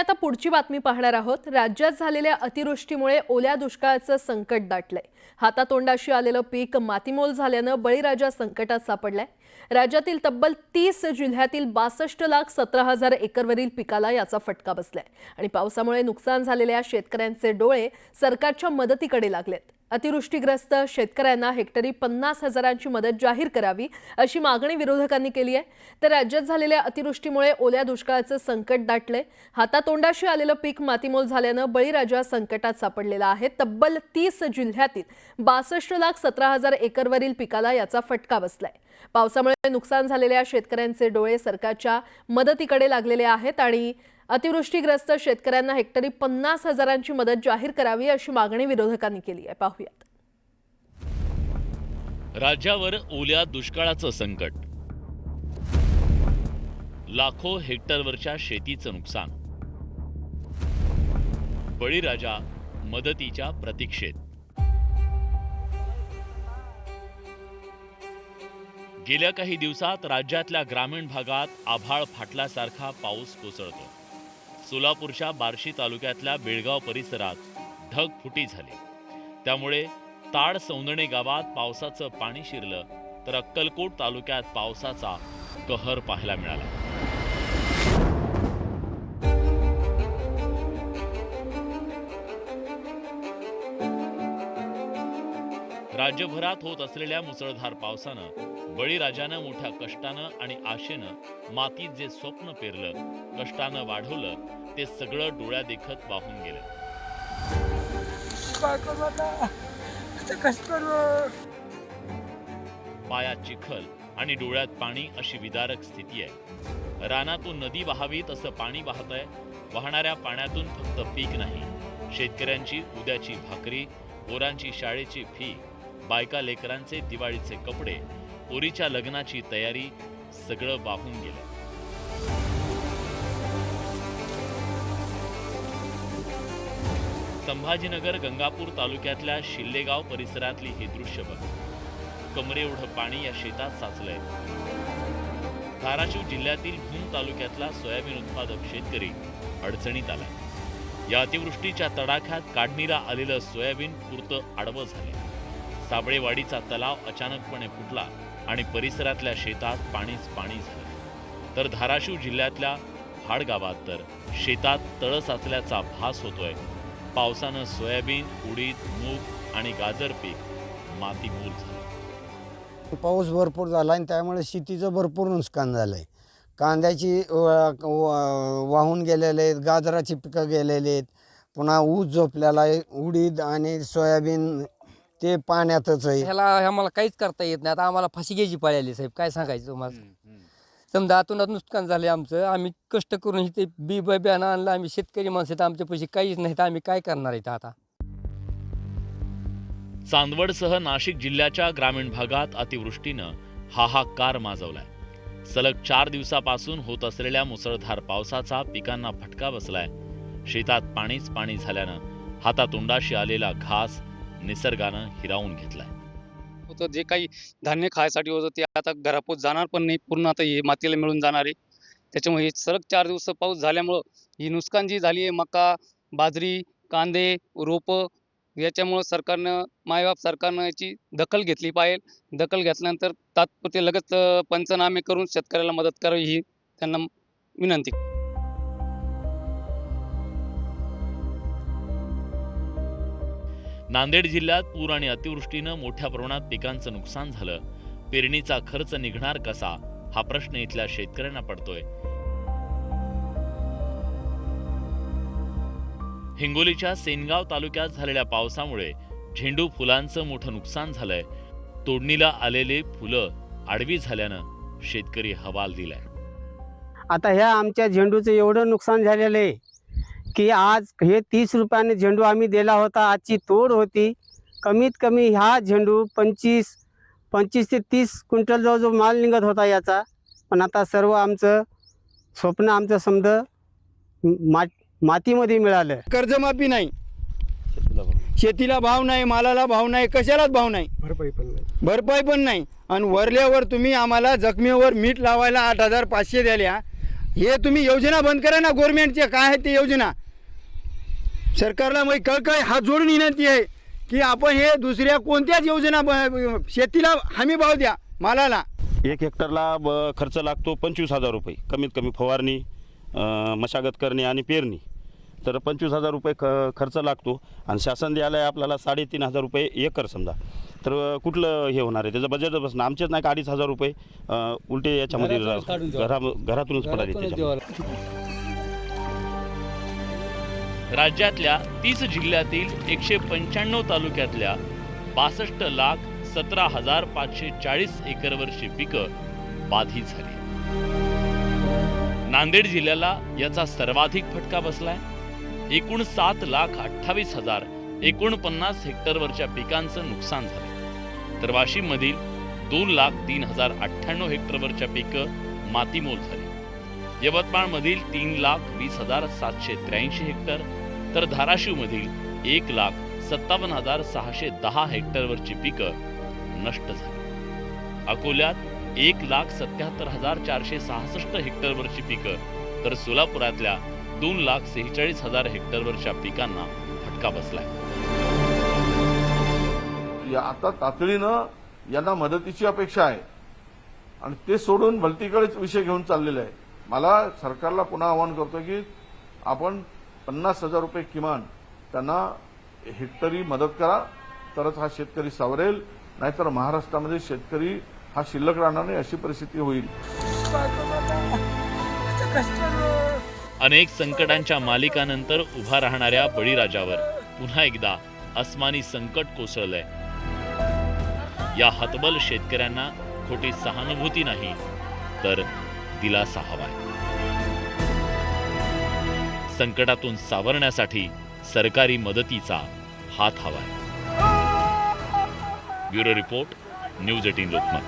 आता पुढची बातमी पाहणार आहोत। राज्यात झालेल्या अतिवृष्टीमुळे ओल्या दुष्काळाचं संकट दाटलंय। हातातोंडाशी आलेलं पीक मातीमोल झाल्यानं बळीराजा संकटात सापडलाय। राज्यातील तब्बल 30 जिल्ह्यातील 62,17,000 एकरवरील पिकाला याचा फटका बसलाय आणि पावसामुळे नुकसान झालेल्या शेतकऱ्यांचे डोळे सरकारच्या मदतीकडे लागलेत। अतिवृष्टीग्रस्त शेतकऱ्यांना हेक्टरी 50,000ची मदत जाहीर करावी अशी मागणी विरोधकांनी केली आहे। तर राज्यात झालेल्या अतिवृष्टीमुळे ओल्या दुष्काळाचं संकट दाटलंय। हातातोंडाशी आलेलं पीक मातीमोल झाल्यानं बळीराजा संकटात सापडलेला आहे। तब्बल 30 जिल्ह्यातील 62,17,000 एकरवरील पिकाला याचा फटका बसलाय। पावसामुळे नुकसान झालेल्या शेतकऱ्यांचे डोळे सरकारच्या मदतीकडे लागलेले आहेत आणि अतिवृष्टीग्रस्त शेतकऱ्यांना हेक्टरी 50,000ची मदत जाहीर करावी अशी मागणी विरोधकांनी केली आहे। पाहूयात। राज्यावर ओल्या दुष्काळाचं संकट, लाखो हेक्टरवरच्या शेतीचं नुकसान, बळीराजा मदतीच्या प्रतीक्षेत। गेल्या काही दिवसात राज्यातल्या ग्रामीण भागात आभाळ फाटल्यासारखा पाऊस कोसळतो। सोलापूरच्या बार्शी तालुक्यातल्या बेळगाव परिसरात ढगफुटी झाली। त्यामुळे ताड सौंदणे गावात पावसाचं पाणी शिरलं तर अक्कलकोट तालुक्यात पावसाचा कहर पाहायला मिळाला। राज्यभरात होत असलेल्या मुसळधार पावसानं बळीराजानं मोठ्या कष्टानं आणि आशेनं मातीत जे स्वप्न पेरलं, कष्टानं वाढवलं, ते सगळं डोळ्या देखत वाहून गेलं। पायात चिखल आणि डोळ्यात पाणी अशी विदारक स्थिती आहे। रानातून नदी वाहावी तसं पाणी वाहतंय। वाहणाऱ्या पाण्यातून फक्त पीक नाही, शेतकऱ्यांची उद्याची भाकरी, पोरांची शाळेची फी, बायका लेकरांचे दिवाळीचे कपडे, पोरीच्या लग्नाची तयारी, सगळं वाहून गेलं। संभाजीनगर गंगापूर तालुक्यातल्या शिल्लेगाव परिसरातली ही दृश्य बघ। कमरे एवढं पाणी या शेतात साचलंय। धाराशिव जिल्ह्यातील भूम तालुक्यातला सोयाबीन उत्पादक शेतकरी अडचणीत आलाय। या अतिवृष्टीच्या तडाख्यात काढणीला आलेलं सोयाबीन पुरतं आडवं झाले। साबळेवाडीचा तलाव अचानकपणे फुटला आणि परिसरातल्या शेतात पाणीच पाणी झालं। तर धाराशिव जिल्ह्यातल्या हाड गावात तर शेतात तळ साचल्याचा भास होतोय। पावसानं सोयाबीन, उडीद, मूग आणि गाजर पीक मातीमोल झालं। पाऊस भरपूर झाला आणि त्यामुळे शेतीचं भरपूर नुकसान झालंय। कांद्याची वाहून गेलेले आहेत, गाजराची पिकं गेलेले आहेत, पुन्हा ऊस झोपलेला आहे, उडीद आणि सोयाबीन ते पाण्यातच आहे। ह्याला आम्हाला काहीच करता येत नाही। आता आम्हाला फाशी घ्यायची पाळी साहेब, काय सांगायचं तुम्हाला। समजा आतून नुकसान झाले आमचं, आम्ही कष्ट करून इथे बियाणं आणलं, आम्ही शेतकरी माणसं, तर आमच्या पैसे काहीच नाही, तर आम्ही काय करणार आहे आता। चांदवडसह नाशिक जिल्ह्याच्या ग्रामीण भागात अतिवृष्टीनं हाहाकार माजवलाय। सलग 4 दिवसापासून होत असलेल्या मुसळधार पावसाचा पिकांना फटका बसलाय। शेतात पाणीच पाणी झाल्यानं हातातोंडाशी आलेला घास निसर्गानं हिरावून घेतलाय। होतं जे काही धान्य खायसाठी होतं ते आता घरापोत जाणार पण नाही, पूर्ण आता हे मातीला मिळून जाणार आहे। त्याच्यामुळे हे सलग 4 दिवस पाऊस झाल्यामुळं ही नुकसान जी झाली आहे, मका, बाजरी, कांदे, रोपं, याच्यामुळं सरकारनं, मायबाप सरकारनं याची दखल घेतली पाहिजे। दखल घेतल्यानंतर तात्पुरते लगेच पंचनामे करून शेतकऱ्याला मदत करावी ही त्यांना विनंती। नांदेड जिल्ह्यात पूर आणि अतिवृष्टीनं मोठ्या प्रमाणात पिकांचं नुकसान झालं। पेरणीचा खर्च निघणार कसा हा प्रश्न इथल्या शेतकऱ्यांना पडतोय। हिंगोलीच्या सेनगाव तालुक्यात झालेल्या पावसामुळे झेंडू फुलांचं मोठं नुकसान झालंय। तोडणीला आलेले फुलं आडवी झाल्यानं शेतकरी हवाल दिलाय। आता ह्या आमच्या झेंडूचं एवढं नुकसान झालेलं आहे की आज हे 30 रुपयाने झेंडू आम्ही दिला होता, आजची तोड होती। कमीत कमी ह्या झेंडू 25 ते 30 क्विंटल जो माल निघत होता याचा, पण आता सर्व आमचं स्वप्न आमचं समजा मातीमध्ये मिळालं। कर्जमाफी नाही, शेतीला भाव नाही, मालाला भाव नाही, कशालाच भाव नाही, भरपाई पण नाही। आणि वरल्यावर तुम्ही आम्हाला जखमीवर मीठ लावायला 8,500 द्याल्या हे तुम्ही योजना बंद करा ना, गव्हर्नमेंटच्या काय आहे ते योजना. सरकारला मग कळकळ हात जोडून विनंती आहे की आपण हे दुसऱ्या कोणत्याच योजना शेतीला हमी भाव द्या मालाला. 1 हेक्टरला खर्च लागतो 25,000 रुपये, कमीत कमी फवारणी, मशागत करणे आणि पेरणी. तर 25,000 रुपये खर्च लागतो आणि शासन द्यायला आहे आपल्याला 3,500 रुपये एकर समजा. तर कुठलं हे होणार आहे, त्याचं बजेट बसणं आमचेच नाही का 2,500 रुपये उलटे याच्यामध्ये घरातूनच पडाले त्याच्यामध्ये. राज्यातल्या 30 जिल्ह्यातील 195 तालुक्यातल्या 62,17,540 एकरवरची पिकं बाधित झाली. नांदेड जिल्ह्याला याचा सर्वाधिक फटका बसलाय. एकूण 7,28,049 हेक्टरवरच्या पिकांचं नुकसान झालंय. तर वाशिममधील 2,03,098 हेक्टरवरच्या पिकं मातीमोल झाली. यवतमाळमधील 3,20,783 हेक्टर, तर धाराशिवमधील 1,57,610 हेक्टरवरची पिकं नष्ट झाली. अकोल्यात 1,77,466 हेक्टरवरची पिकं, तर सोलापुरातल्या 2,46,000 हेक्टरवरच्या पिकांना फटका बसलाय. आता तातडीनं यांना मदतीची अपेक्षा आहे आणि ते सोडून भलतीकडेच विषय घेऊन चाललेले आहे. मला सरकारला पुन्हा आवाहन करतो की आपण 50,000 रुपये किमान त्यांना हेक्टरी मदत करा, तरच हा शेतकरी सावरेल. नाहीतर महाराष्ट्रामध्ये शेतकरी हा शिल्लक राहणार नाही, अशी परिस्थिती होईल. अनेक संकटांच्या मालिकानंतर उभा राहणाऱ्या बळीराजावर पुन्हा एकदा अस्मानी संकट कोसळलंय. या हतबल शेतकऱ्यांना खोटी सहानुभूती नाही, तर दिलासा हवाय. संकटातून सावरण्यासाठी सरकारी मदतीचा हात हवाय. Bureau report, news 18 Lokmat.